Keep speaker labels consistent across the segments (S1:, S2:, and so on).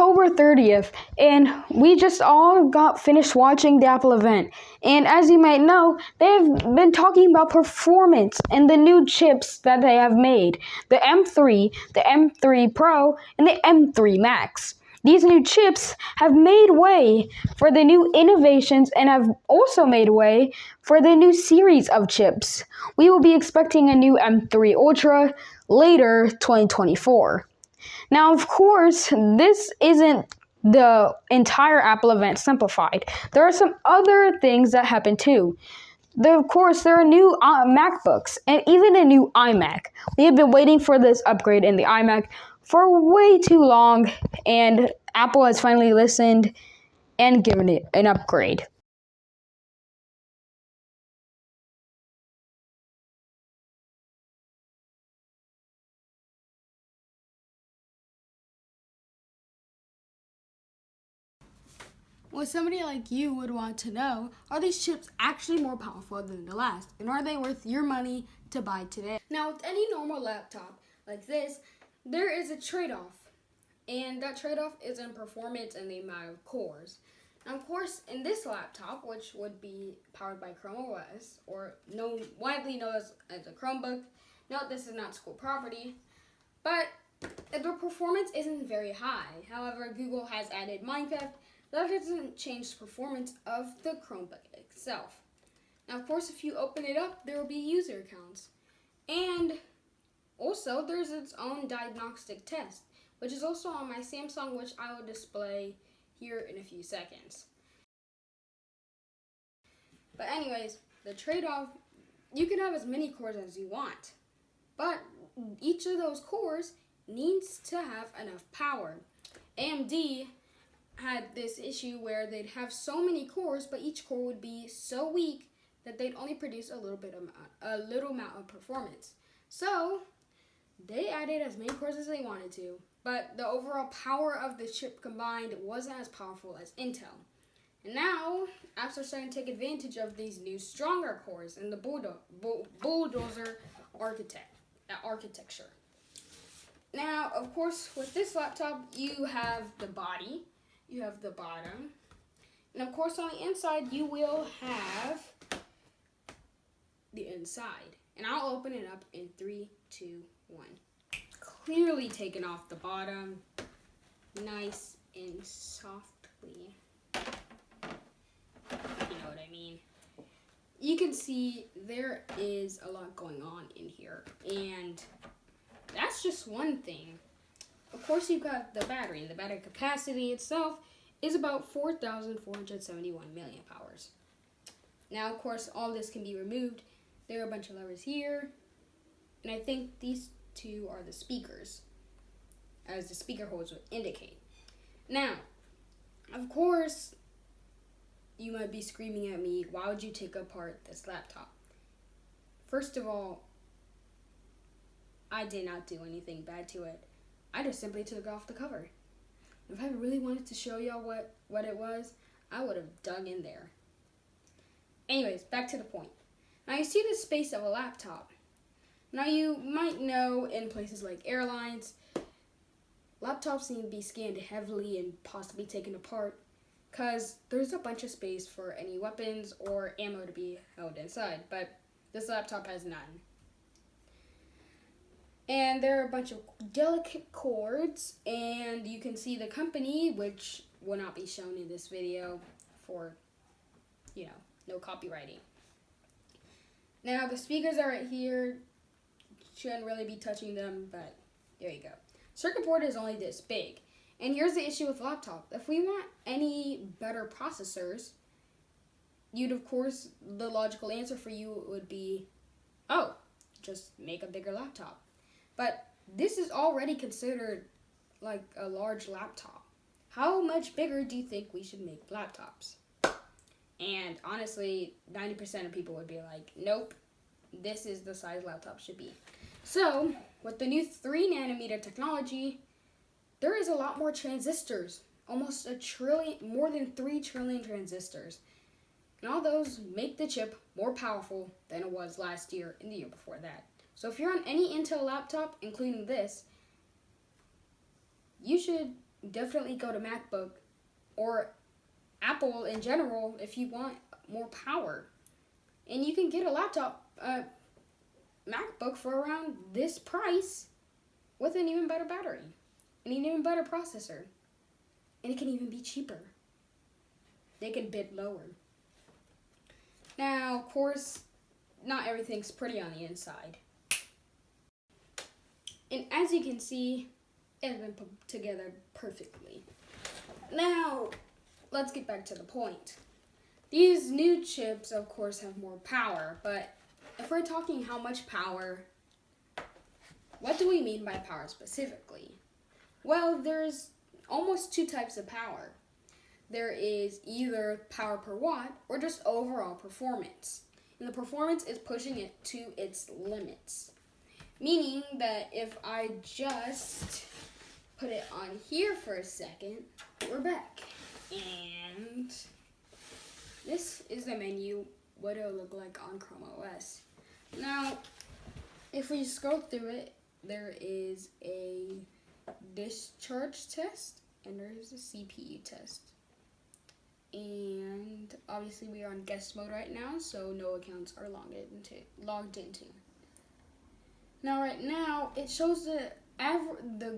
S1: October 30th, and we just all got finished watching the Apple event. And as you might know, they've been talking about performance and the new chips that they have made. The M3, the M3 Pro, and the M3 Max. These new chips have made way for the new innovations and have also made way for the new series of chips. We will be expecting a new M3 Ultra later 2024. Now, of course, this isn't the entire Apple event simplified. There are some other things that happen too. Of course, there are new MacBooks and even a new iMac. We have been waiting for this upgrade in the iMac for way too long, and Apple has finally listened and given it an upgrade.
S2: What somebody like you would want to know, are these chips actually more powerful than the last? And are they worth your money to buy today? Now, with any normal laptop like this, there is a trade-off. And that trade-off is in performance and the amount of cores. Now, of course, in this laptop, which would be powered by Chrome OS, or widely known as a Chromebook, note this is not school property, but the performance isn't very high. However, Google has added Minecraft. That doesn't change the performance of the Chromebook itself. Now, of course, if you open it up, there will be user accounts. And also, there's its own diagnostic test, which is also on my Samsung, which I will display here in a few seconds. But anyways, the trade-off, you can have as many cores as you want, but each of those cores needs to have enough power. AMD had this issue where they'd have so many cores, but each core would be so weak that they'd only produce a little amount of performance. So they added as many cores as they wanted to, but the overall power of the chip combined wasn't as powerful as Intel. And now apps are starting to take advantage of these new stronger cores in the bulldozer architecture. Now, of course, with this laptop, you have the body, you have the bottom, and of course on the inside you will have the inside. And I'll open it up in 3, 2, 1. Clearly taken off the bottom, nice and softly. You know what I mean? You can see there is a lot going on in here, and that's just one thing. Of course, you've got the battery. The battery capacity itself is about 4,471 milliamp hours. Now, of course, all this can be removed. There are a bunch of levers here, and I think these two are the speakers, as the speaker holes would indicate. Now, of course, you might be screaming at me, why would you take apart this laptop? First of all, I did not do anything bad to it. I just simply took off the cover. If I really wanted to show y'all what it was, I would have dug in there. Anyways, back to the point. Now you see the space of a laptop. Now you might know in places like airlines, laptops need to be scanned heavily and possibly taken apart because there's a bunch of space for any weapons or ammo to be held inside, but this laptop has none. And there are a bunch of delicate cords, and you can see the company, which will not be shown in this video for, no copywriting. Now, the speakers are right here. Shouldn't really be touching them, but there you go. Circuit board is only this big. And here's the issue with laptop. If we want any better processors, of course, the logical answer for you would be, just make a bigger laptop. But this is already considered like a large laptop. How much bigger do you think we should make laptops? And honestly, 90% of people would be like, nope, this is the size laptop should be. So, with the new 3 nanometer technology, there is a lot more transistors, almost more than 3 trillion transistors. And all those make the chip more powerful than it was last year and the year before that. So if you're on any Intel laptop, including this, you should definitely go to MacBook or Apple in general if you want more power. And you can get a laptop, MacBook for around this price with an even better battery, and an even better processor. And it can even be cheaper. They can bid lower. Now, of course, not everything's pretty on the inside. And as you can see, it's been put together perfectly. Now, let's get back to the point. These new chips, of course, have more power, but if we're talking how much power, what do we mean by power specifically? Well, there's almost two types of power. There is either power per watt or just overall performance. And the performance is pushing it to its limits. Meaning that if I just put it on here for a second, we're back. And this is the menu, what it'll look like on Chrome OS. Now, if we scroll through it, there is a discharge test and there's a CPU test. And obviously we are on guest mode right now, so no accounts are logged into. Now right now, it shows the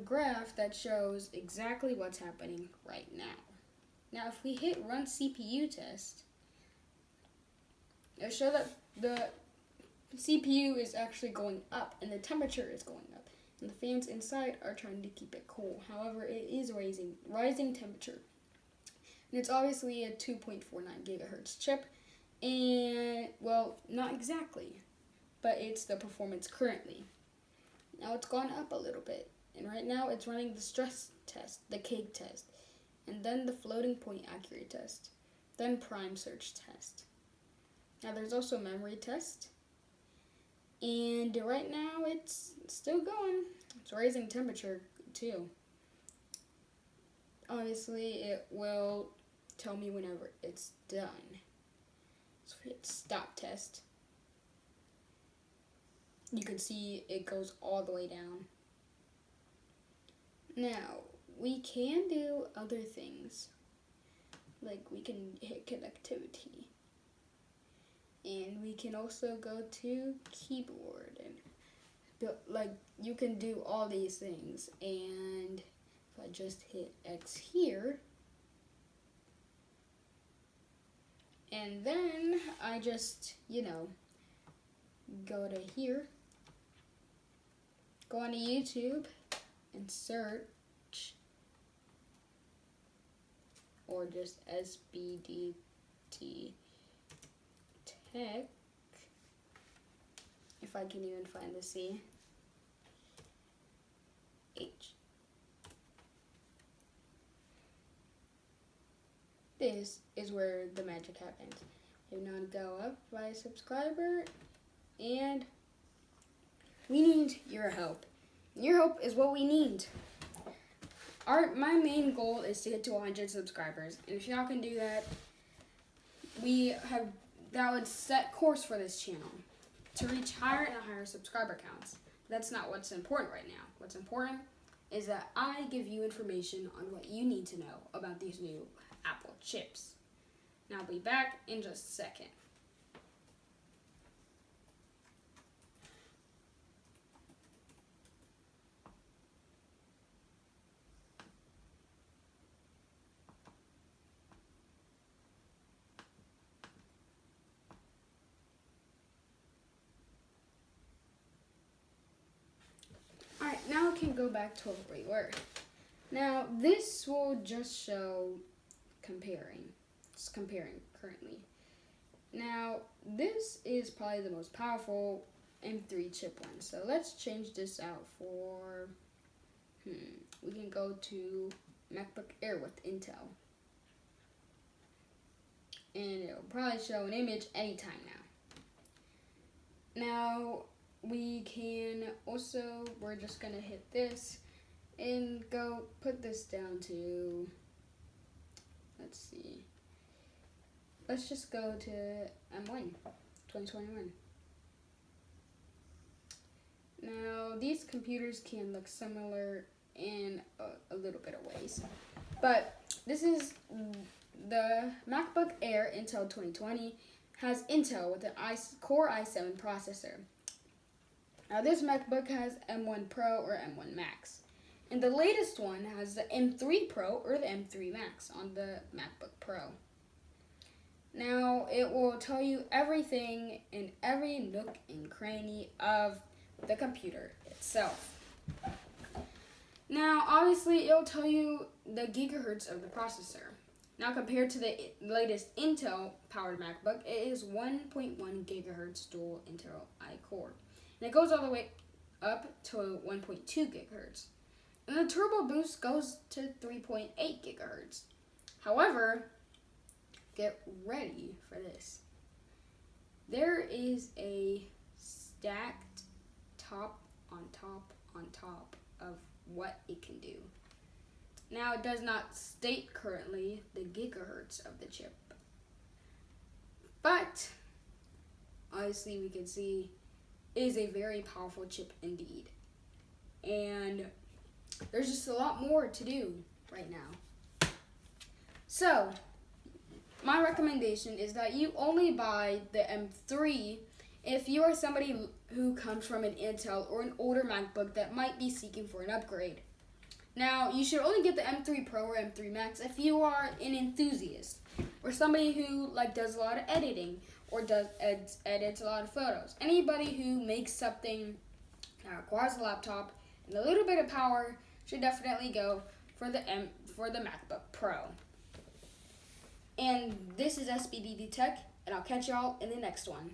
S2: graph that shows exactly what's happening right now. Now if we hit run CPU test, it'll show that the CPU is actually going up and the temperature is going up. And the fans inside are trying to keep it cool. However, it is rising temperature. And it's obviously a 2.49 gigahertz chip. And, well, not exactly, but it's the performance currently. Now it's gone up a little bit. And right now it's running the stress test, the cake test, and then the floating point accuracy test, then prime search test. Now there's also memory test. And right now it's still going. It's raising temperature too. Obviously it will tell me whenever it's done. So we hit stop test. You can see it goes all the way down. Now we can do other things. Like we can hit connectivity. And we can also go to keyboard and like you can do all these things. And if I just hit X here, and then I just, go to here, go onto YouTube and search, or just SBDT Tech, if I can even find the C. H. This is where the magic happens. You now go up by a subscriber, and we need your help. Your help is what we need. My main goal is to get to 100 subscribers, and if y'all can do that, that would set course for this channel to reach higher and higher subscriber counts. That's not what's important right now. What's important is that I give you information on what you need to know about these new Apple chips. Now I'll be back in just a second. Alright, now we can go back to where we were. Now, this will just show comparing. It's comparing currently. Now, this is probably the most powerful M3 chip one. So let's change this out for, we can go to MacBook Air with Intel. And it'll probably show an image anytime now. Now, we can also, we're just gonna hit this and go put this down to, let's see, let's just go to M1 2021. Now these computers can look similar in a little bit of ways. But this is the MacBook Air Intel 2020 has Intel with an Core i7 processor. Now this MacBook has M1 Pro or M1 Max. And the latest one has the M3 Pro or the M3 Max on the MacBook Pro. Now it will tell you everything in every nook and cranny of the computer itself. Now obviously it'll tell you the gigahertz of the processor. Now compared to the latest Intel powered MacBook, it is 1.1 gigahertz dual Intel iCore. And it goes all the way up to 1.2 gigahertz. And the turbo boost goes to 3.8 gigahertz. However, get ready for this. There is a stacked top on top of what it can do. Now, it does not state currently the gigahertz of the chip. But, obviously we can see it is a very powerful chip indeed. And there's just a lot more to do right now. So, my recommendation is that you only buy the M3 if you are somebody who comes from an Intel or an older MacBook that might be seeking for an upgrade. Now, you should only get the M3 Pro or M3 Max if you are an enthusiast or somebody who does a lot of editing or edits a lot of photos. Anybody who makes something that requires a laptop and a little bit of power should definitely go for the MacBook Pro. And this is SBDD Tech, and I'll catch y'all in the next one.